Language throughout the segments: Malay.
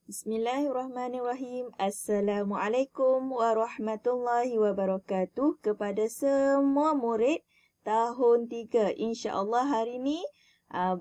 Bismillahirrahmanirrahim. Assalamualaikum warahmatullahi wabarakatuh kepada semua murid tahun 3. InsyaAllah hari ini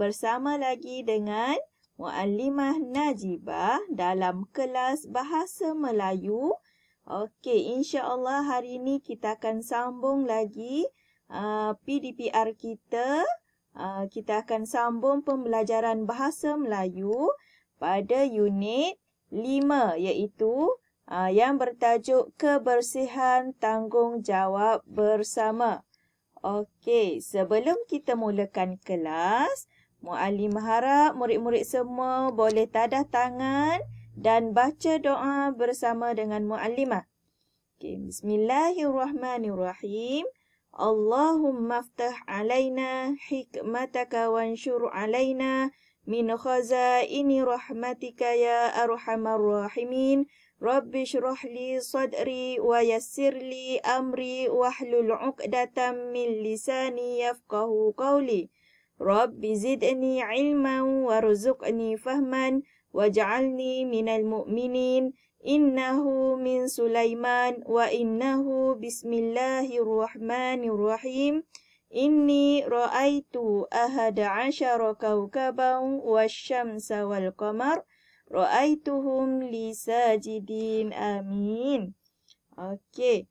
bersama lagi dengan Muallimah Najibah dalam kelas Bahasa Melayu. Okey, insyaAllah hari ini kita akan sambung lagi PDPR kita. Kita akan sambung pembelajaran Bahasa Melayu pada unit 5 iaitu yang bertajuk kebersihan tanggungjawab bersama. Okey, sebelum kita mulakan kelas, Muallimah harap murid-murid semua boleh tadah tangan dan baca doa bersama dengan Muallimah. Okey, bismillahirrahmanirrahim. Allahumma aftah alaina hikmataka wansyur alaina min khazaini rahmatika ya arhamar rahimin. Rabbi shrah li sadri wa yassir li amri wahlul 'uqdatam min lisani yafqahu qawli. Rabbi zidni ilman warzuqni fahman waj'alni minal mu'minin. Innahu min Sulaiman wa innahu bismillahirrahmanirrahim. Inni ra'aitu ahada asyara kawkaban wasyamsa wal qamar ra'aituhum li sajidin. Amin. Okey,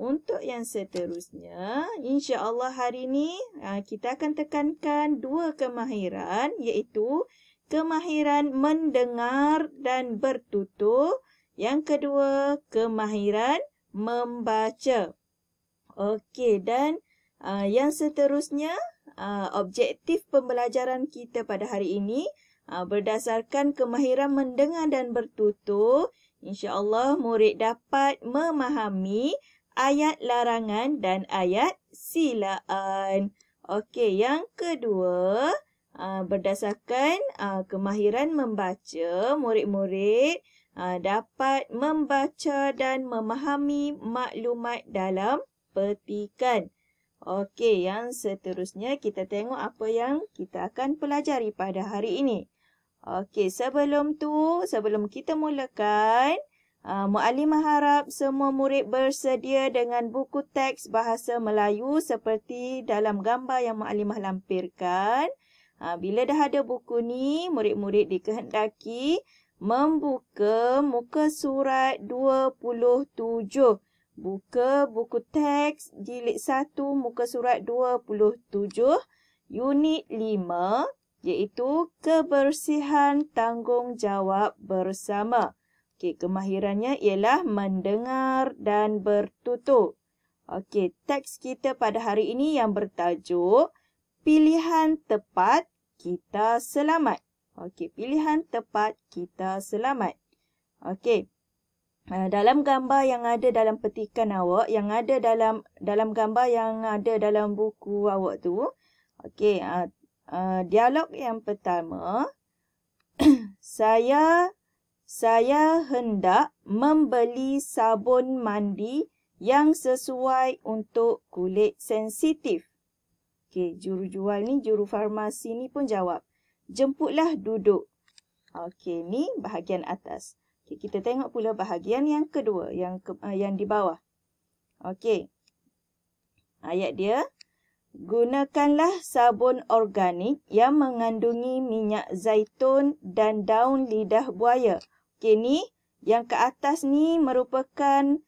untuk yang seterusnya, insya-Allah hari ini kita akan tekankan dua kemahiran iaitu kemahiran mendengar dan bertutur. Yang kedua, kemahiran membaca. Okey, dan yang seterusnya, objektif pembelajaran kita pada hari ini berdasarkan kemahiran mendengar dan bertutur. InsyaAllah murid dapat memahami ayat larangan dan ayat silaan. Okey, yang kedua, berdasarkan kemahiran membaca, murid-murid dapat membaca dan memahami maklumat dalam petikan. Okey, yang seterusnya kita tengok apa yang kita akan pelajari pada hari ini. Okey, sebelum kita mulakan, Muallimah harap semua murid bersedia dengan buku teks Bahasa Melayu seperti dalam gambar yang Muallimah lampirkan. Bila dah ada buku ni, murid-murid dikehendaki membuka muka surat 27. Buka buku teks jilid 1 muka surat 27 unit 5 iaitu kebersihan tanggungjawab bersama. Okey, kemahirannya ialah mendengar dan bertutur. Okey, teks kita pada hari ini yang bertajuk pilihan tepat kita selamat. Okey, pilihan tepat kita selamat. Okey. Dalam gambar yang ada dalam petikan awak, yang ada dalam gambar yang ada dalam buku awak tu. Okey, dialog yang pertama. Saya hendak membeli sabun mandi yang sesuai untuk kulit sensitif. Okey, juru jual ni, juru farmasi ni pun jawab, jemputlah duduk. Okey, ni bahagian atas. Okey, kita tengok pula bahagian yang kedua, yang di bawah. Okey. Ayat dia, gunakanlah sabun organik yang mengandungi minyak zaitun dan daun lidah buaya. Okey, ni yang ke atas ni merupakan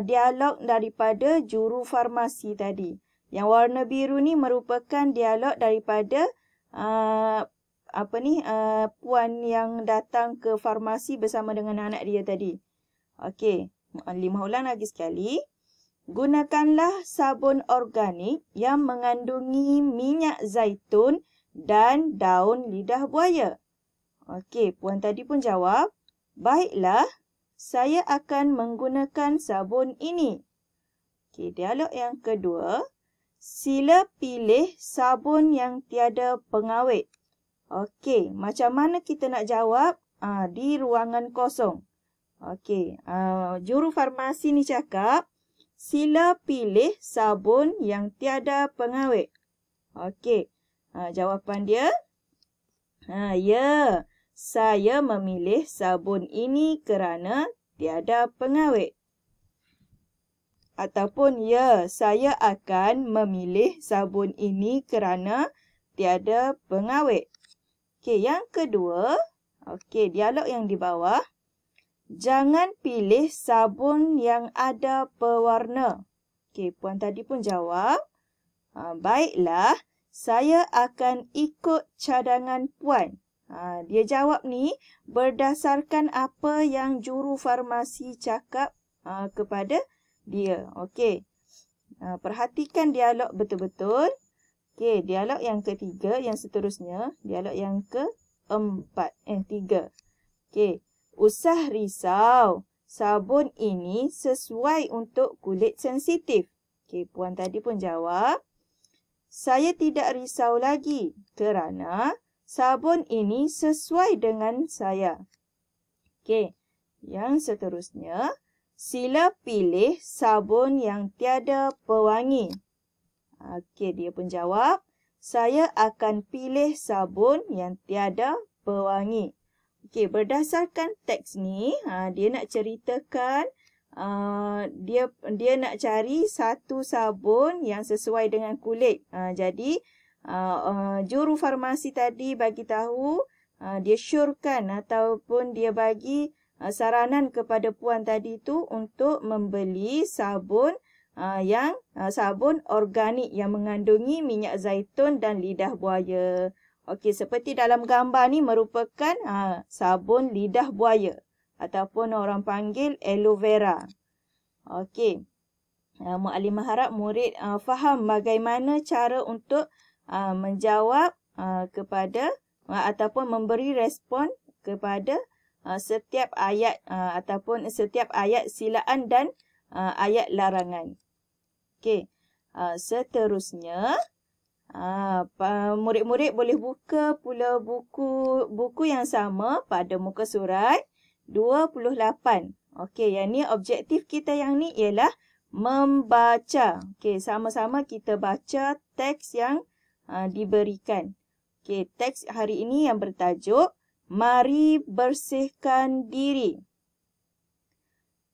dialog daripada juru farmasi tadi. Yang warna biru ni merupakan dialog daripada puan yang datang ke farmasi bersama dengan anak dia tadi. Okey, Muallimah ulang lagi sekali. Gunakanlah sabun organik yang mengandungi minyak zaitun dan daun lidah buaya. Okey, puan tadi pun jawab, baiklah, saya akan menggunakan sabun ini. Okey, dialog yang kedua. Sila pilih sabun yang tiada pengawet. Okey, macam mana kita nak jawab? Di ruangan kosong. Okey, juru farmasi ni cakap, sila pilih sabun yang tiada pengawet. Okey, jawapan dia, ya, saya memilih sabun ini kerana tiada pengawet. Ataupun, ya, saya akan memilih sabun ini kerana tiada pengawet. Okey, yang kedua, okey, dialog yang di bawah. Jangan pilih sabun yang ada pewarna. Okey, puan tadi pun jawab. Baiklah, saya akan ikut cadangan puan. Dia jawab ni berdasarkan apa yang juru farmasi cakap kepada dia. Okey. Perhatikan dialog betul-betul. Okey, dialog yang ketiga, yang seterusnya, dialog yang tiga. Okey. Usah risau, sabun ini sesuai untuk kulit sensitif. Okey, puan tadi pun jawab. Saya tidak risau lagi kerana sabun ini sesuai dengan saya. Okey, yang seterusnya, sila pilih sabun yang tiada pewangi. Okey, dia pun jawab, saya akan pilih sabun yang tiada pewangi. Okey, berdasarkan teks ni, dia nak ceritakan dia nak cari satu sabun yang sesuai dengan kulit. Jadi juru farmasi tadi bagi tahu, dia syorkan ataupun dia bagi saranan kepada puan tadi tu untuk membeli sabun sabun organik yang mengandungi minyak zaitun dan lidah buaya. Okey, seperti dalam gambar ni merupakan sabun lidah buaya ataupun orang panggil aloe vera. Okey. Mukadimah harap murid faham bagaimana cara untuk menjawab kepada ataupun memberi respon kepada setiap ayat ataupun setiap ayat silaan dan ayat larangan. Okey. Seterusnya, murid-murid boleh buka pula buku yang sama pada muka surat 28. Okey, yang ni objektif kita yang ni ialah membaca. Okey, sama-sama kita baca teks yang diberikan. Okey, teks hari ini yang bertajuk Mari Bersihkan Diri.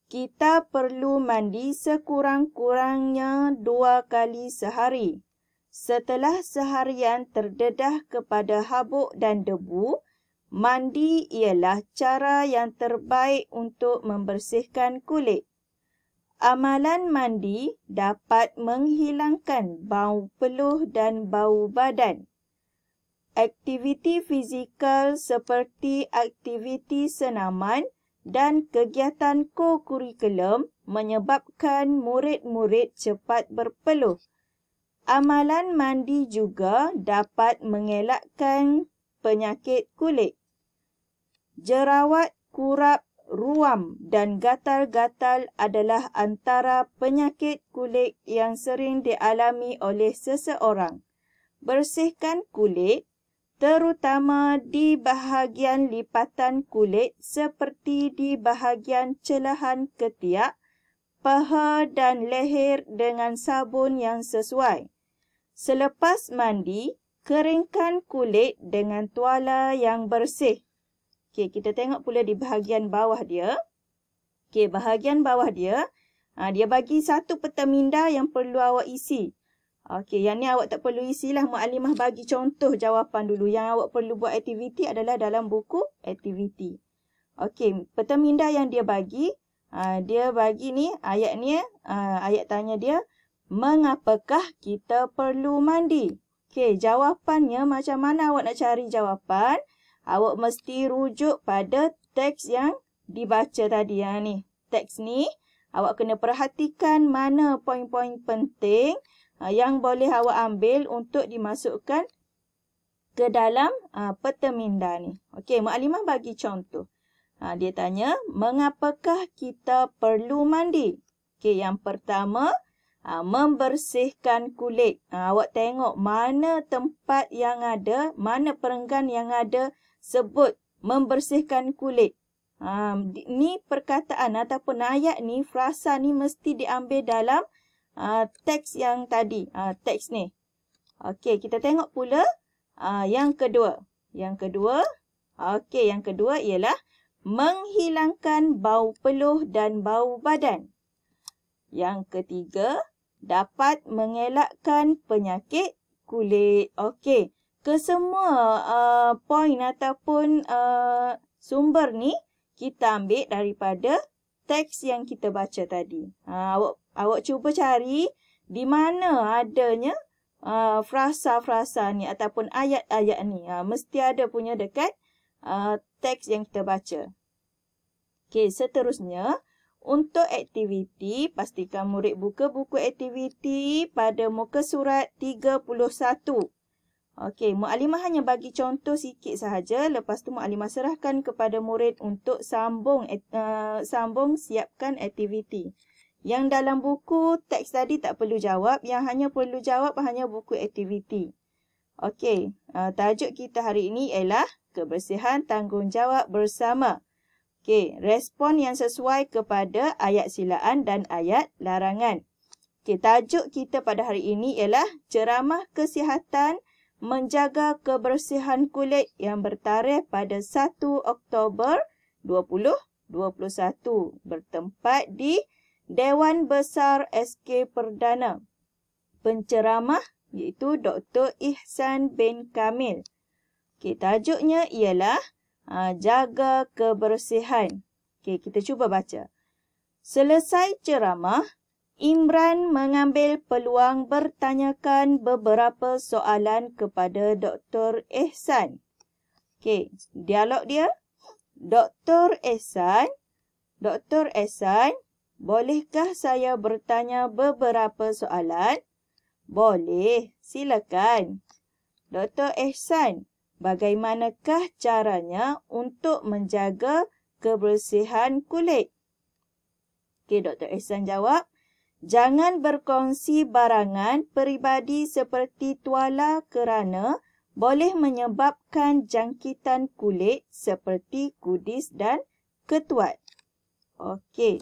Kita perlu mandi sekurang-kurangnya 2 kali sehari. Setelah seharian terdedah kepada habuk dan debu, mandi ialah cara yang terbaik untuk membersihkan kulit. Amalan mandi dapat menghilangkan bau peluh dan bau badan. Aktiviti fizikal seperti aktiviti senaman dan kegiatan ko-kurikulum menyebabkan murid-murid cepat berpeluh. Amalan mandi juga dapat mengelakkan penyakit kulit. Jerawat, kurap, ruam dan gatal-gatal adalah antara penyakit kulit yang sering dialami oleh seseorang. Bersihkan kulit, terutama di bahagian lipatan kulit seperti di bahagian celahan ketiak, paha dan leher dengan sabun yang sesuai. Selepas mandi, keringkan kulit dengan tuala yang bersih. Okey, kita tengok pula di bahagian bawah dia. Okey, bahagian bawah dia, dia bagi satu peta minda yang perlu awak isi. Okey, yang ni awak tak perlu isilah. Mukadimah bagi contoh jawapan dulu. Yang awak perlu buat aktiviti adalah dalam buku aktiviti. Okey, peta minda yang dia bagi ni, ayat tanya dia, mengapakah kita perlu mandi? Okey, jawapannya macam mana awak nak cari jawapan? Awak mesti rujuk pada teks yang dibaca tadi. Teks ni, awak kena perhatikan mana poin-poin penting yang boleh awak ambil untuk dimasukkan ke dalam peta minda ni. Okey, Mukadimah bagi contoh. Dia tanya, mengapakah kita perlu mandi? Okey, yang pertama, membersihkan kulit. Awak tengok mana tempat yang ada, mana perenggan yang ada sebut membersihkan kulit. Ni perkataan ataupun ayat ni, frasa ni mesti diambil dalam teks yang tadi, teks ni. Okey, kita tengok pula yang kedua. Yang kedua, Okey, yang kedua ialah menghilangkan bau peluh dan bau badan. Yang ketiga, dapat mengelakkan penyakit kulit. Okey, kesemua poin ataupun sumber ni kita ambil daripada teks yang kita baca tadi. Awak cuba cari di mana adanya frasa-frasa ni ataupun ayat-ayat ni. Mesti ada punya dekat teks yang kita baca. Okey, seterusnya untuk aktiviti, pastikan murid buka buku aktiviti pada muka surat 31. Okey, Mukadimah hanya bagi contoh sikit sahaja. Lepas tu Mukadimah serahkan kepada murid untuk sambung siapkan aktiviti. Yang dalam buku teks tadi tak perlu jawab. Yang hanya perlu jawab hanya buku aktiviti. Okey, tajuk kita hari ini ialah kebersihan tanggungjawab bersama. Okey, respon yang sesuai kepada ayat silaan dan ayat larangan. Okey, tajuk kita pada hari ini ialah ceramah kesihatan menjaga kebersihan kulit yang bertarikh pada 1 Oktober 2021 bertempat di Dewan Besar SK Perdana. Penceramah iaitu Dr. Ihsan bin Kamil. Okey, tajuknya ialah jaga kebersihan. Okey, kita cuba baca. Selesai ceramah, Imran mengambil peluang bertanyakan beberapa soalan kepada Dr. Ihsan. Okey, dialog dia. Dr. Ihsan, bolehkah saya bertanya beberapa soalan? Boleh, silakan. Dr. Ihsan, bagaimanakah caranya untuk menjaga kebersihan kulit? Okey, Dr. Ihsan jawab, jangan berkongsi barangan peribadi seperti tuala kerana boleh menyebabkan jangkitan kulit seperti kudis dan ketuat. Okey,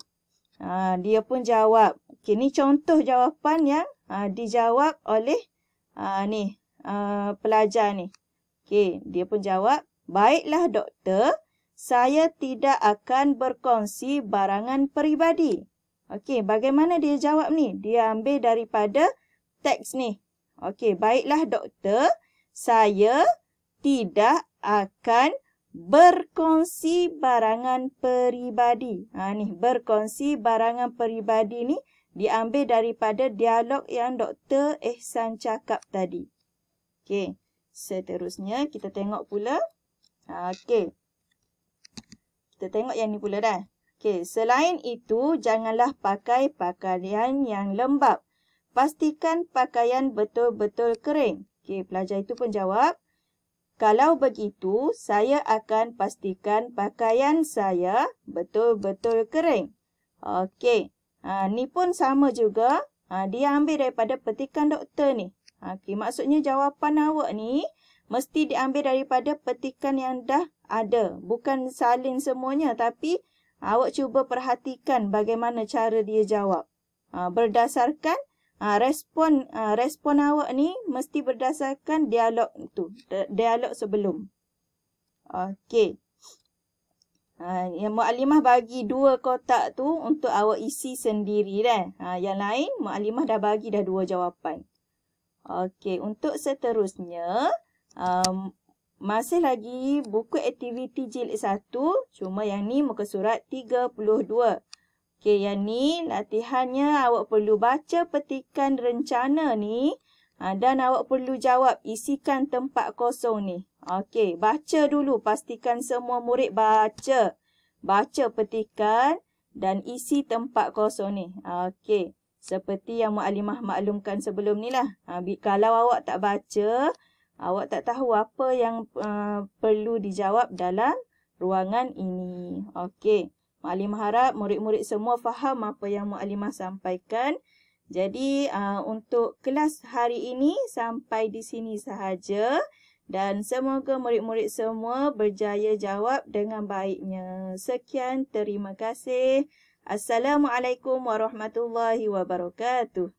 dia pun jawab. Okey, ni contoh jawapan yang dijawab oleh pelajar ni. Okey, dia pun jawab, baiklah doktor, saya tidak akan berkongsi barangan peribadi. Okey, bagaimana dia jawab ni? Dia ambil daripada teks ni. Okey, baiklah doktor, saya tidak akan berkongsi barangan peribadi. Ni, berkongsi barangan peribadi ni diambil daripada dialog yang Dr. Ihsan cakap tadi. Okey, seterusnya kita tengok pula. Okey, kita tengok yang ni pula dah. Okey, selain itu, janganlah pakai pakaian yang lembap. Pastikan pakaian betul-betul kering. Okey, pelajar itu pun jawab, kalau begitu, saya akan pastikan pakaian saya betul-betul kering. Okey, ni pun sama juga. Dia ambil daripada petikan doktor ni. Okey, maksudnya jawapan awak ni mesti diambil daripada petikan yang dah ada. Bukan salin semuanya, tapi awak cuba perhatikan bagaimana cara dia jawab. Berdasarkan respon awak ni mesti berdasarkan dialog tu, dialog sebelum. Okey. Yang Mukadimah bagi 2 kotak tu untuk awak isi sendiri dah. Yang lain Mukadimah dah bagi dah 2 jawapan. Okey, untuk seterusnya masih lagi buku aktiviti jilid 1, cuma yang ni muka surat 32. Okey, yang ni latihannya awak perlu baca petikan rencana ni dan awak perlu jawab, isikan tempat kosong ni. Okey, baca dulu, pastikan semua murid baca. Baca petikan dan isi tempat kosong ni. Okey, seperti yang Mukadimah maklumkan sebelum ni lah. Kalau awak tak baca, awak tak tahu apa yang perlu dijawab dalam ruangan ini. Okey. Mukadimah harap murid-murid semua faham apa yang Mukadimah sampaikan. Jadi untuk kelas hari ini sampai di sini sahaja. Dan semoga murid-murid semua berjaya jawab dengan baiknya. Sekian, terima kasih. Assalamualaikum warahmatullahi wabarakatuh.